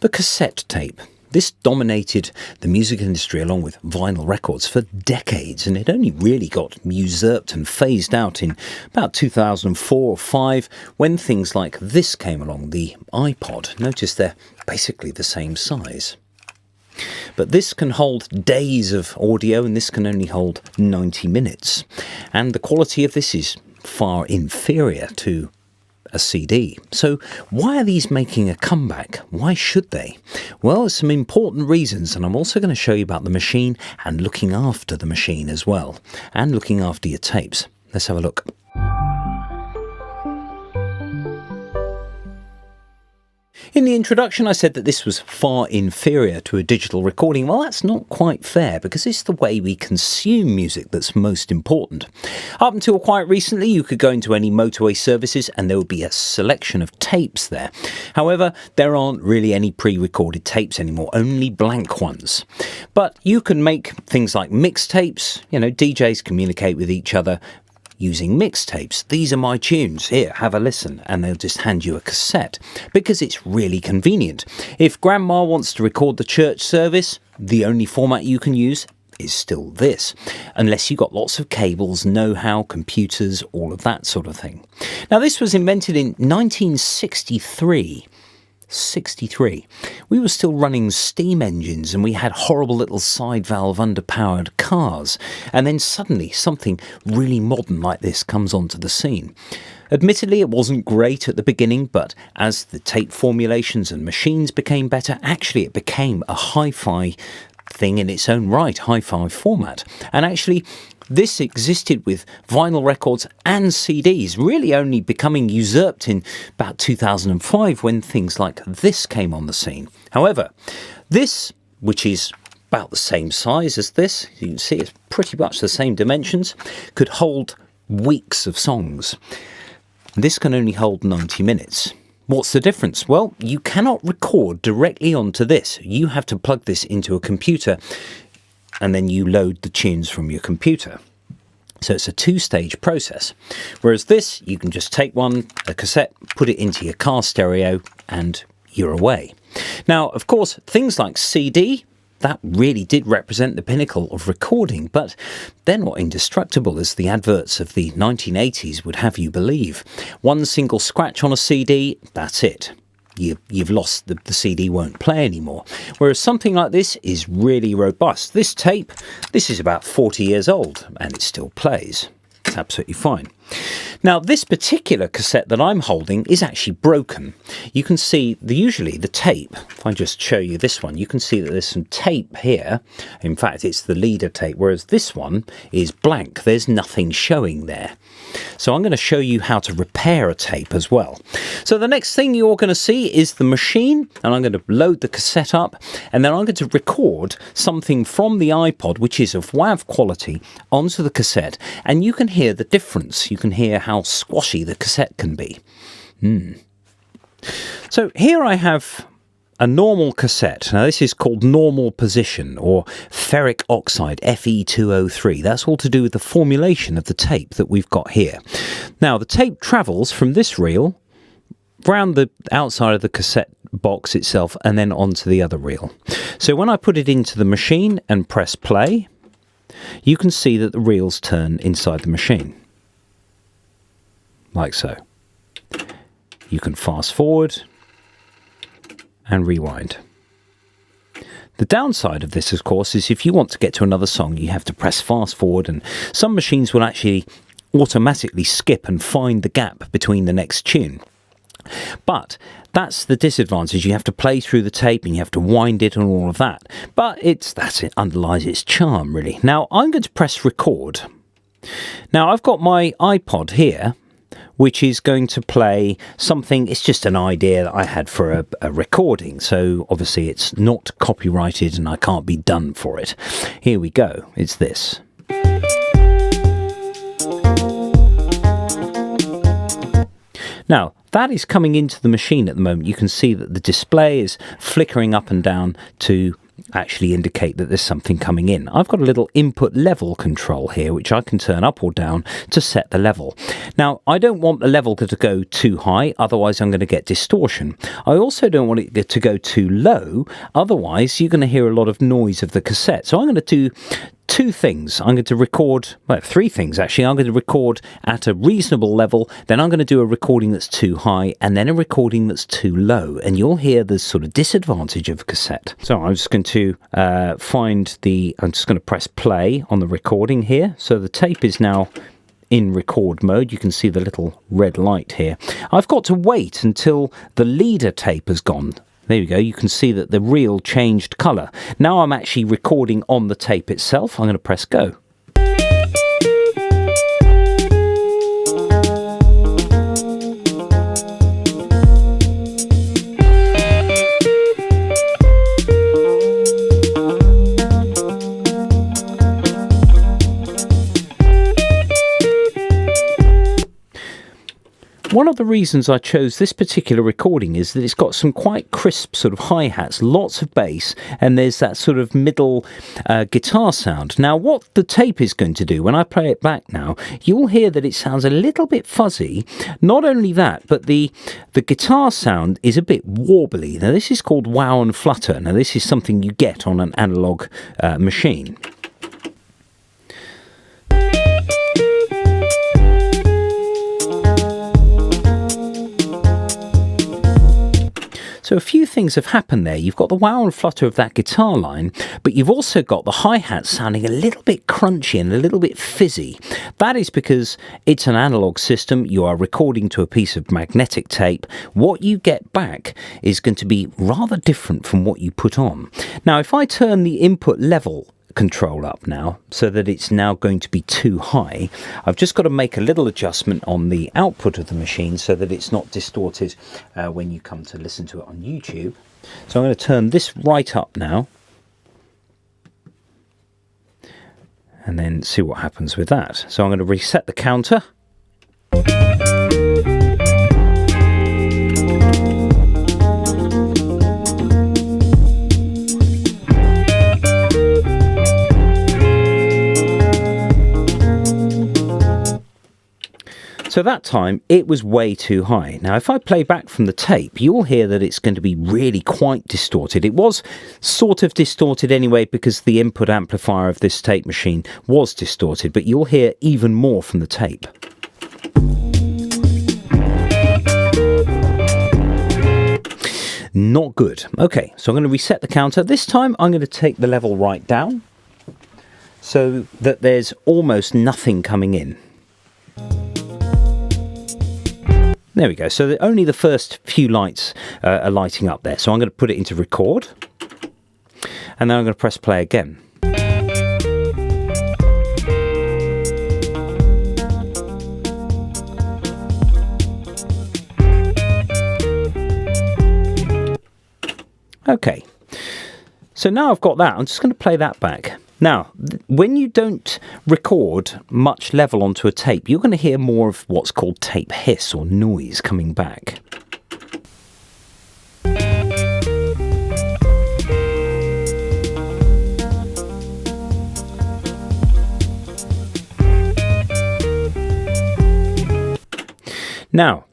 The cassette tape. This dominated the music industry along with vinyl records for decades, and it only really got usurped and phased out in about 2004 or 5 when things like this came along, the iPod. Notice they're basically the same size. But this can hold days of audio, and this can only hold 90 minutes. And the quality of this is far inferior to a CD. So why are these making a comeback? Why should they? Well, there's some important reasons, and I'm also going to show you about the machine and looking after the machine as well, and looking after your tapes. Let's have a look. In the introduction, I said that this was far inferior to a digital recording. Well, that's not quite fair, because it's the way we consume music that's most important. Up until quite recently, you could go into any motorway services and there would be a selection of tapes there. However, there aren't really any pre-recorded tapes anymore, only blank ones. But you can make things like mixtapes. DJs communicate with each other using mixtapes. These are my tunes. Here, have a listen. And they'll just hand you a cassette because it's really convenient. If grandma wants to record the church service, the only format you can use is still this, unless you've got lots of cables, know-how, computers, all of that sort of thing. Now, this was invented in 1963. We were still running steam engines, and we had horrible little side valve underpowered cars, and then suddenly something really modern like this comes onto the scene. Admittedly, it wasn't great at the beginning, but as the tape formulations and machines became better, actually it became a hi-fi thing in its own right, hi-fi format. And actually this existed with vinyl records and CDs, really only becoming usurped in about 2005 when things like this came on the scene. However, this, which is about the same size as this, you can see it's pretty much the same dimensions, could hold weeks of songs. This can only hold 90 minutes. What's the difference? Well, you cannot record directly onto this. You have to plug this into a computer, and then you load the tunes from your computer. So it's a two-stage process. Whereas this, you can just take a cassette, put it into your car stereo, and you're away. Now, of course, things like CD, that really did represent the pinnacle of recording, but they're not indestructible, as the adverts of the 1980s would have you believe. One single scratch on a CD, that's it. You've lost, the CD won't play anymore. Whereas something like this is really robust. This tape, this is about 40 years old, and it still plays. It's absolutely fine. Now, this particular cassette that I'm holding is actually broken. You can see usually the tape, if I just show you this one, you can see that there's some tape here. In fact, it's the leader tape, whereas this one is blank. There's nothing showing there. So I'm going to show you how to repair a tape as well. So the next thing you're going to see is the machine, and I'm going to load the cassette up, and then I'm going to record something from the iPod, which is of WAV quality, onto the cassette, and you can hear the difference. You can hear how squashy the cassette can be. So here I have a normal cassette. Now this is called normal position, or ferric oxide, Fe2O3. That's all to do with the formulation of the tape that we've got here. Now the tape travels from this reel round the outside of the cassette box itself and then onto the other reel. So when I put it into the machine and press play, you can see that the reels turn inside the machine. Like so. You can fast forward and rewind. The downside of this, of course, is if you want to get to another song, you have to press fast forward, and some machines will actually automatically skip and find the gap between the next tune. But that's the disadvantage. You have to play through the tape and you have to wind it and all of that. But it underlies its charm, really. Now, I'm going to press record. Now, I've got my iPod here, which is going to play something. It's just an idea that I had for a recording. So obviously it's not copyrighted and I can't be done for it. Here we go. It's this. Now, that is coming into the machine at the moment. You can see that the display is flickering up and down to actually indicate that there's something coming in. I've got a little input level control here, which I can turn up or down to set the level. Now, I don't want the level to go too high, otherwise I'm going to get distortion. I also don't want it to go too low, otherwise you're going to hear a lot of noise of the cassette. So I'm going to do two things. I'm going to record, well, three things actually. I'm going to record at a reasonable level, then I'm going to do a recording that's too high, and then a recording that's too low. And you'll hear the sort of disadvantage of cassette. So I'm just going to I'm just going to press play on the recording here. So the tape is now in record mode. You can see the little red light here. I've got to wait until the leader tape has gone. There you go, you can see that the reel changed colour. Now I'm actually recording on the tape itself. I'm going to press go. One of the reasons I chose this particular recording is that it's got some quite crisp sort of hi-hats, lots of bass, and there's that sort of middle guitar sound. Now, what the tape is going to do, when I play it back now, you'll hear that it sounds a little bit fuzzy. Not only that, but the guitar sound is a bit warbly. Now, this is called wow and flutter. Now, this is something you get on an analog machine. So a few things have happened there. You've got the wow and flutter of that guitar line, but you've also got the hi-hat sounding a little bit crunchy and a little bit fizzy. That is because it's an analog system. You are recording to a piece of magnetic tape. What you get back is going to be rather different from what you put on. Now, if I turn the input level control up now so that it's now going to be too high, I've just got to make a little adjustment on the output of the machine so that it's not distorted when you come to listen to it on YouTube. So I'm going to turn this right up now and then see what happens with that. So I'm going to reset the counter. So that time, it was way too high. Now, if I play back from the tape, you'll hear that it's going to be really quite distorted. It was sort of distorted anyway because the input amplifier of this tape machine was distorted, but you'll hear even more from the tape. Not good. Okay, so I'm going to reset the counter. This time, I'm going to take the level right down so that there's almost nothing coming in. There we go. So only the first few lights are lighting up there. So I'm going to put it into record. And then I'm going to press play again. Okay. So now I've got that. I'm just going to play that back. Now, when you don't record much level onto a tape, you're going to hear more of what's called tape hiss or noise coming back. Now,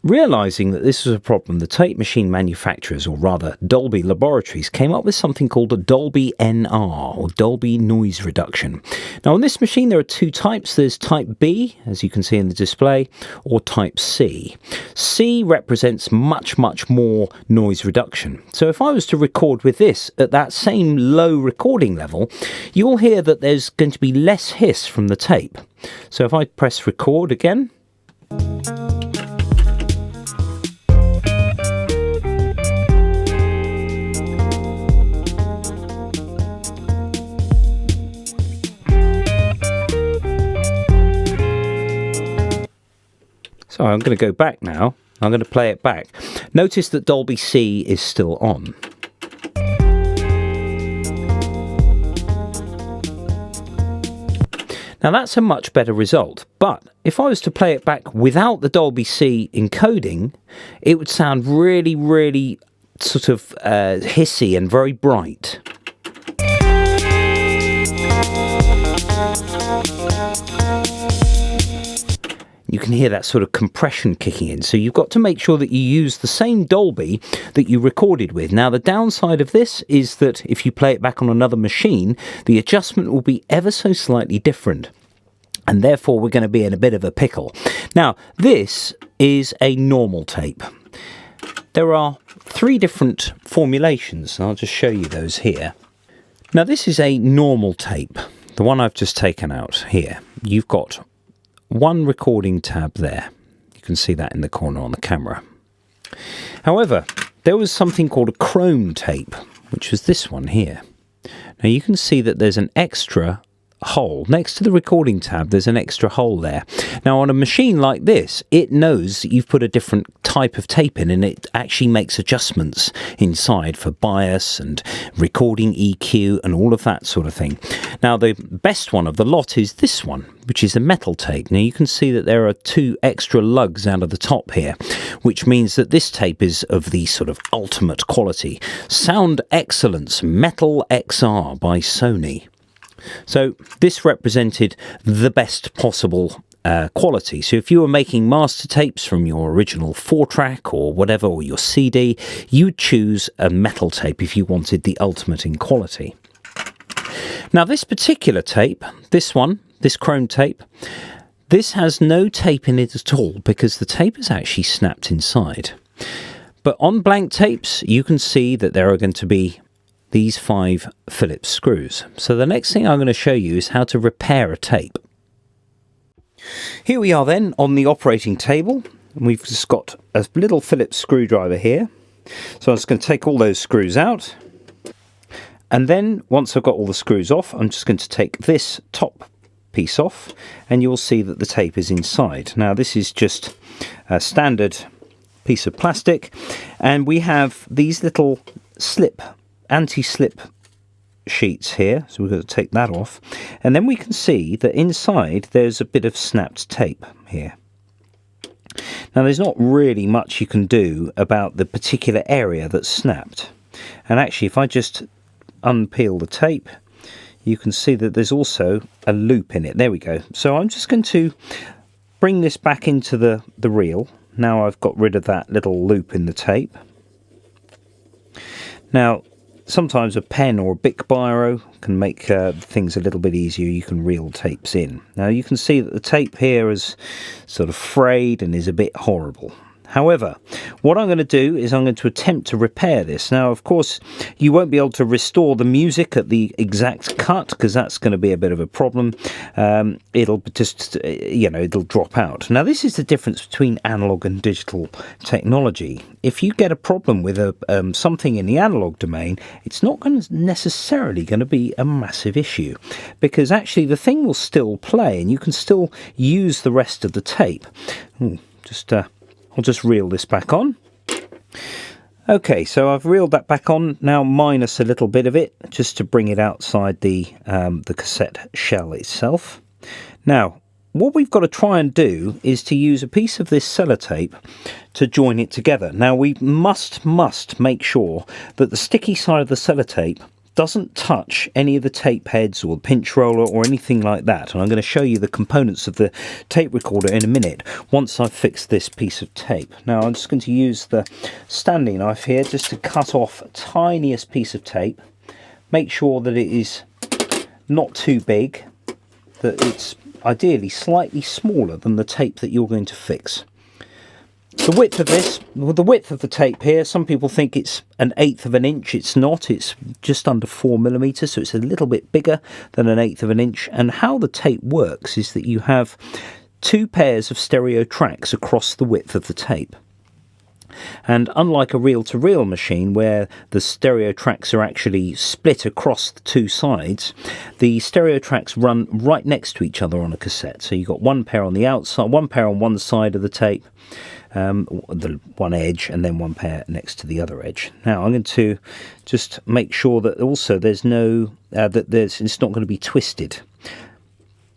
realising that this was a problem, the tape machine manufacturers, or rather Dolby Laboratories, came up with something called a Dolby NR, or Dolby Noise Reduction. Now on this machine there are two types. There's type B, as you can see in the display, or type C. C represents much more noise reduction. So if I was to record with this at that same low recording level, you'll hear that there's going to be less hiss from the tape. So if I press record again, so I'm going to go back now. I'm going to play it back. Notice that Dolby C is still on. Now that's a much better result, but if I was to play it back without the Dolby C encoding, it would sound really sort of hissy and very bright. You can hear that sort of compression kicking in. So you've got to make sure that you use the same Dolby that you recorded with. Now, the downside of this is that if you play it back on another machine, the adjustment will be ever so slightly different. And therefore, we're going to be in a bit of a pickle. Now, this is a normal tape. There are 3 different formulations. I'll just show you those here. Now, this is a normal tape, the one I've just taken out here. You've got one recording tab there. You can see that in the corner on the camera. However, there was something called a chrome tape, which was this one here. Now you can see that there's an extra hole next to the recording tab. There's an extra hole there. Now on a machine like this, it knows that you've put a different type of tape in, and it actually makes adjustments inside for bias and recording EQ and all of that sort of thing. Now the best one of the lot is this one, which is a metal tape. Now you can see that there are 2 extra lugs out of the top here, which means that this tape is of the sort of ultimate quality. Sound Excellence Metal XR by Sony. So this represented the best possible quality. So if you were making master tapes from your original 4-track or whatever, or your CD, you would choose a metal tape if you wanted the ultimate in quality. Now this particular tape, this one, this chrome tape, this has no tape in it at all because the tape is actually snapped inside. But on blank tapes, you can see that there are going to be these 5 Phillips screws. So the next thing I'm going to show you is how to repair a tape. Here we are then on the operating table, and we've just got a little Phillips screwdriver here. So I'm just going to take all those screws out, and then once I've got all the screws off, I'm just going to take this top piece off, and you'll see that the tape is inside. Now this is just a standard piece of plastic, and we have these little anti-slip sheets here, so we're going to take that off, and then we can see that inside there's a bit of snapped tape here. Now there's not really much you can do about the particular area that's snapped, and actually if I just unpeel the tape, you can see that there's also a loop in it. There we go. So I'm just going to bring this back into the reel. Now I've got rid of that little loop in the tape. Now sometimes a pen or a Bic biro can make things a little bit easier. You can reel tapes in. Now you can see that the tape here is sort of frayed and is a bit horrible. However, what I'm going to do is I'm going to attempt to repair this. Now, of course, you won't be able to restore the music at the exact cut because that's going to be a bit of a problem. It'll just, it'll drop out. Now, this is the difference between analog and digital technology. If you get a problem with something in the analog domain, it's not necessarily going to be a massive issue because actually the thing will still play and you can still use the rest of the tape. I'll just reel this back on. Okay, so I've reeled that back on, now minus a little bit of it, just to bring it outside the cassette shell itself. Now, what we've got to try and do is to use a piece of this sellotape to join it together. Now, we must make sure that the sticky side of the sellotape doesn't touch any of the tape heads or the pinch roller or anything like that. And I'm going to show you the components of the tape recorder in a minute once I've fixed this piece of tape. Now I'm just going to use the Stanley knife here just to cut off the tiniest piece of tape. Make sure that it is not too big, that it's ideally slightly smaller than the tape that you're going to fix. The width of this, well, the width of the tape here, some people think it's 1/8 of an inch. It's not. It's just under 4mm, so it's a little bit bigger than 1/8 of an inch. And how the tape works is that you have 2 pairs of stereo tracks across the width of the tape. And unlike a reel-to-reel machine where the stereo tracks are actually split across the 2 sides, the stereo tracks run right next to each other on a cassette. So you've got 1 pair on the outside, 1 pair on one side of the tape, the one edge, and then 1 pair next to the other edge. Now I'm going to just make sure that also there's no it's not going to be twisted.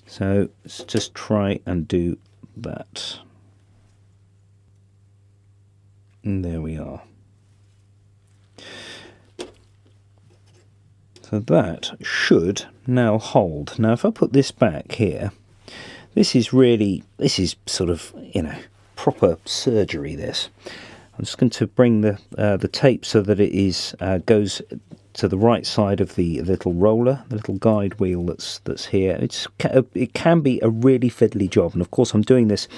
So let's just try and do that. And there we are. So that should now hold. Now if I put this back here, this is sort of, you know, proper surgery, this. I'm just going to bring the tape so that it is goes to the right side of the little roller, the little guide wheel that's here. It can be a really fiddly job, and of course I'm doing this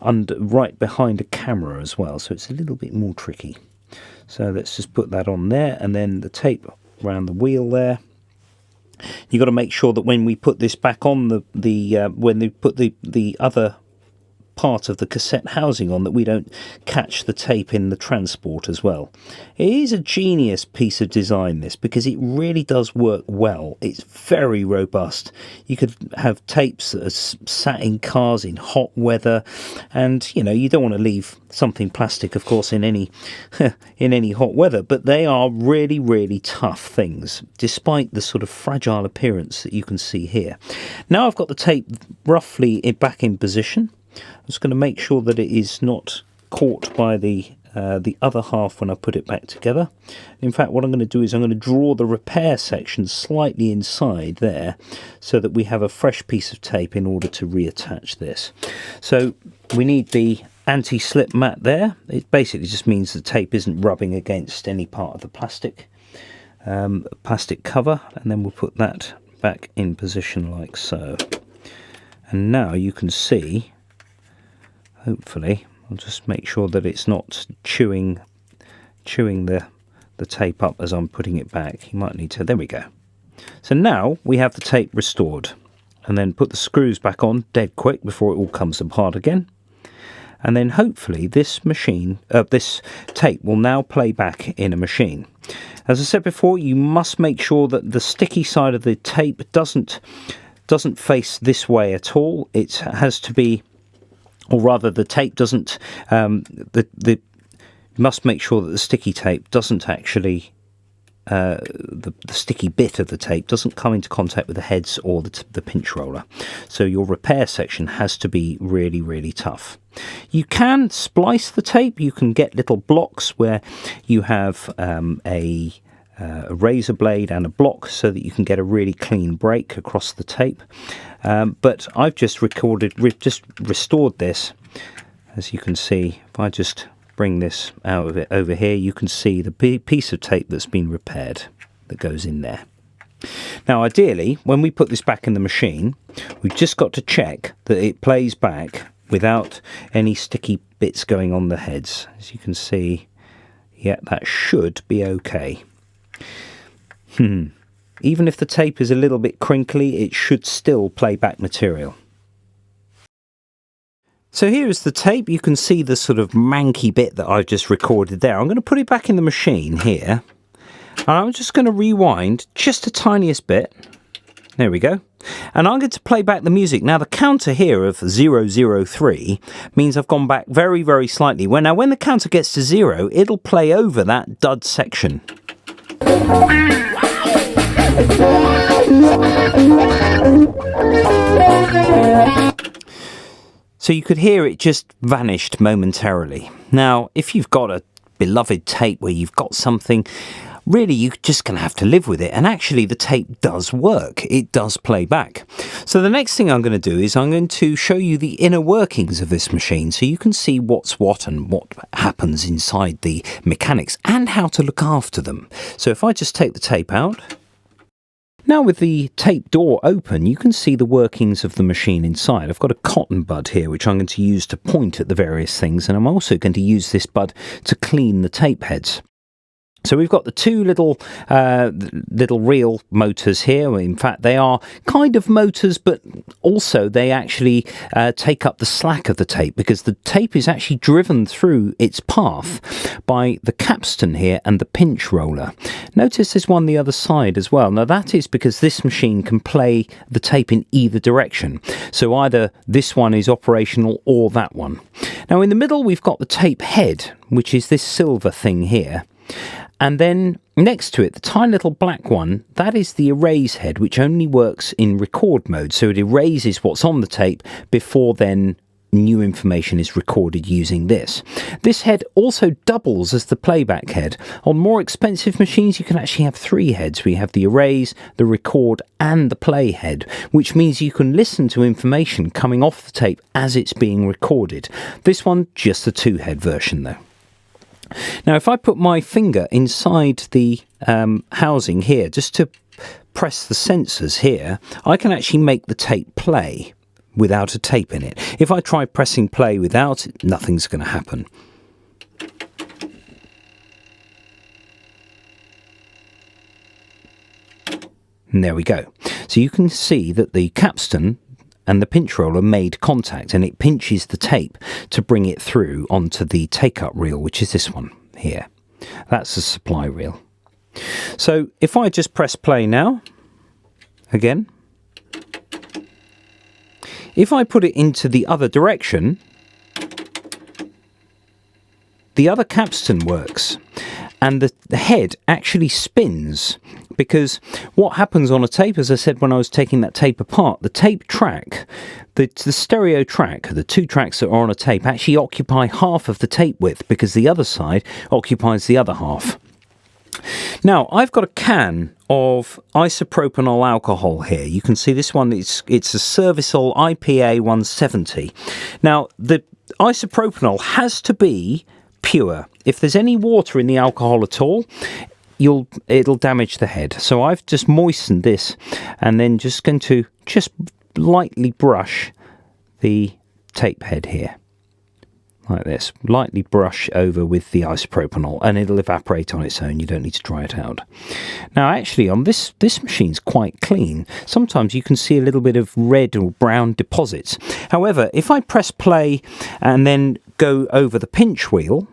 right behind a camera as well, so it's a little bit more tricky. So let's just put that on there, and then the tape around the wheel there. You've got to make sure that when we put this back on when they put the other part of the cassette housing on, that we don't catch the tape in the transport as well. It is a genius piece of design, this, because it really does work well. It's very robust. You could have tapes that are sat in cars in hot weather, and you know, you don't want to leave something plastic, of course, in any in any hot weather, but they are really, really tough things, despite the sort of fragile appearance that you can see here. Now I've got the tape roughly back in position. I'm just going to make sure that it is not caught by the other half when I put it back together. In fact, what I'm going to do is I'm going to draw the repair section slightly inside there, so that we have a fresh piece of tape in order to reattach this. So we need the anti-slip mat there. It basically just means the tape isn't rubbing against any part of the plastic cover, and then we'll put that back in position like so. And now you can see, hopefully, I'll just make sure that it's not chewing the tape up as I'm putting it back. You might need to, there we go. So now we have the tape restored, and then put the screws back on dead quick before it all comes apart again. And then hopefully this tape will now play back in a machine. As I said before, you must make sure that the sticky side of the tape doesn't face this way at all. It has to be, or rather the tape doesn't, you must make sure that the sticky tape doesn't actually, the sticky bit of the tape doesn't come into contact with the heads or the pinch roller. So your repair section has to be really, really tough. You can splice the tape. You can get little blocks where you have a razor blade and a block, so that you can get a really clean break across the tape. But I've just restored this. As you can see, if I just bring this out of it over here, you can see the piece of tape that's been repaired that goes in there. Now ideally, when we put this back in the machine, we've just got to check that it plays back without any sticky bits going on the heads. As you can see, yeah, that should be okay. Even if the tape is a little bit crinkly, it should still play back material. So here is the tape. You can see the sort of manky bit that I've just recorded there. I'm going to put it back in the machine here, and I'm just going to rewind just the tiniest bit. There we go. And I'm going to play back the music. Now the counter here of 003 means I've gone back very, very slightly. Now when the counter gets to 0, it'll play over that dud section. So you could hear it just vanished momentarily. Now, if you've got a beloved tape where you've got something, really you're just going to have to live with it. And actually the tape does work. It does play back. So the next thing I'm going to do is I'm going to show you the inner workings of this machine, so you can see what's what and what happens inside the mechanics and how to look after them. So if I just take the tape out. Now with the tape door open, you can see the workings of the machine inside. I've got a cotton bud here, which I'm going to use to point at the various things, and I'm also going to use this bud to clean the tape heads. So we've got the two little reel motors here. In fact, they are kind of motors, but also they actually take up the slack of the tape, because the tape is actually driven through its path by the capstan here and the pinch roller. Notice there's one the other side as well. Now that is because this machine can play the tape in either direction. So either this one is operational or that one. Now in the middle we've got the tape head, which is this silver thing here. And then next to it, the tiny little black one, that is the erase head, which only works in record mode. So it erases what's on the tape before then new information is recorded using this. This head also doubles as the playback head. On more expensive machines, you can actually have 3 heads. We have the erase, the record, and the play head, which means you can listen to information coming off the tape as it's being recorded. This one, just the 2-head version though. Now, if I put my finger inside the housing here, just to press the sensors here, I can actually make the tape play without a tape in it. If I try pressing play without it, nothing's going to happen. And there we go. So you can see that the capstan and the pinch roller made contact, and it pinches the tape to bring it through onto the take-up reel, which is this one here. That's the supply reel. So if I just press play now, again, if I put it into the other direction, the other capstan works, and the head actually spins, because what happens on a tape, as I said when I was taking that tape apart, the tape track, the stereo track, the 2 tracks that are on a tape actually occupy half of the tape width, because the other side occupies the other half. Now, I've got a can of isopropanol alcohol here. You can see this one, it's a Servicol IPA 170. Now, the isopropanol has to be pure. If there's any water in the alcohol at all, it'll damage the head. So I've just moistened this and then just going to just lightly brush the tape head here. Like this, lightly brush over with the isopropanol, and it'll evaporate on its own. You don't need to dry it out. Now, actually, on this machine's quite clean. Sometimes you can see a little bit of red or brown deposits. However, if I press play and then go over the pinch wheel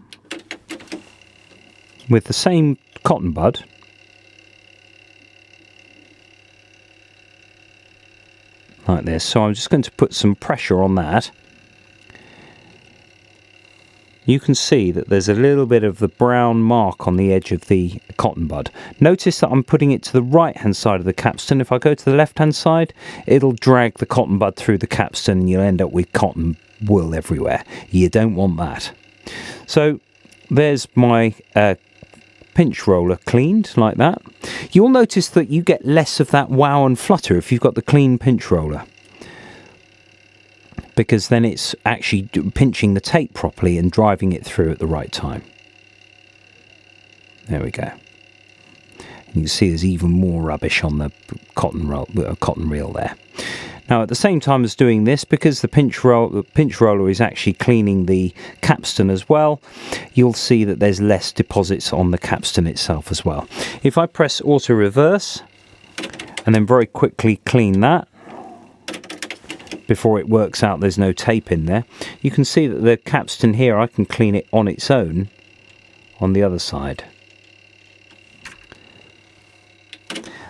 with the same cotton bud, like this, so I'm just going to put some pressure on that. You can see that there's a little bit of the brown mark on the edge of the cotton bud. Notice that I'm putting it to the right hand side of the capstan. If I go to the left hand side, it'll drag the cotton bud through the capstan and you'll end up with cotton wool everywhere. You don't want that. So there's my pinch roller cleaned like that. You'll notice that you get less of that wow and flutter if you've got the clean pinch roller, because then it's actually pinching the tape properly and driving it through at the right time. There we go. You can see there's even more rubbish on the cotton reel there. Now, at the same time as doing this, because the pinch roller is actually cleaning the capstan as well, you'll see that there's less deposits on the capstan itself as well. If I press auto reverse and then very quickly clean that, before it works out there's no tape in there, you can see that the capstan here, I can clean it on its own on the other side.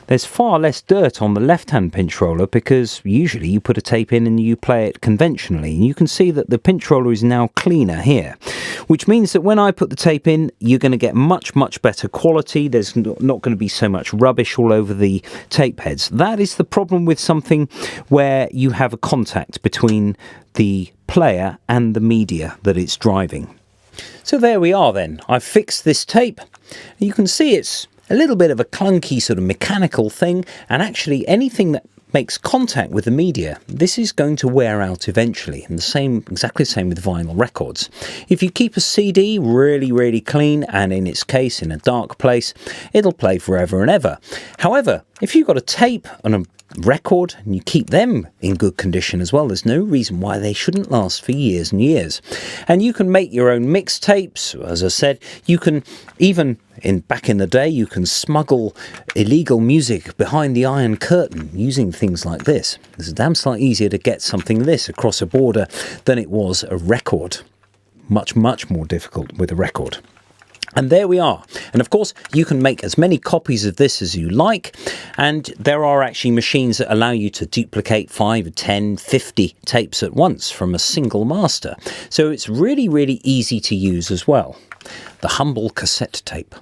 There's far less dirt on the left-hand pinch roller, because usually you put a tape in and you play it conventionally. And you can see that the pinch roller is now cleaner here, which means that when I put the tape in, you're going to get much, much better quality. There's not going to be so much rubbish all over the tape heads. That is the problem with something where you have a contact between the player and the media that it's driving. So there we are then. I've fixed this tape. You can see it's a little bit of a clunky sort of mechanical thing, and actually anything that makes contact with the media, this is going to wear out eventually, and exactly the same with vinyl records. If you keep a CD really, really clean, and in its case in a dark place, it'll play forever and ever. However, if you've got a tape and a record and you keep them in good condition as well, there's no reason why they shouldn't last for years and years. And you can make your own mixtapes. As I said, you can even back in the day, you can smuggle illegal music behind the Iron Curtain using things like this. It's a damn sight easier to get something like this across a border than it was a record. Much, much more difficult with a record. And there we are. And of course, you can make as many copies of this as you like. And there are actually machines that allow you to duplicate 5, 10, 50 tapes at once from a single master. So it's really, really easy to use as well. The humble cassette tape.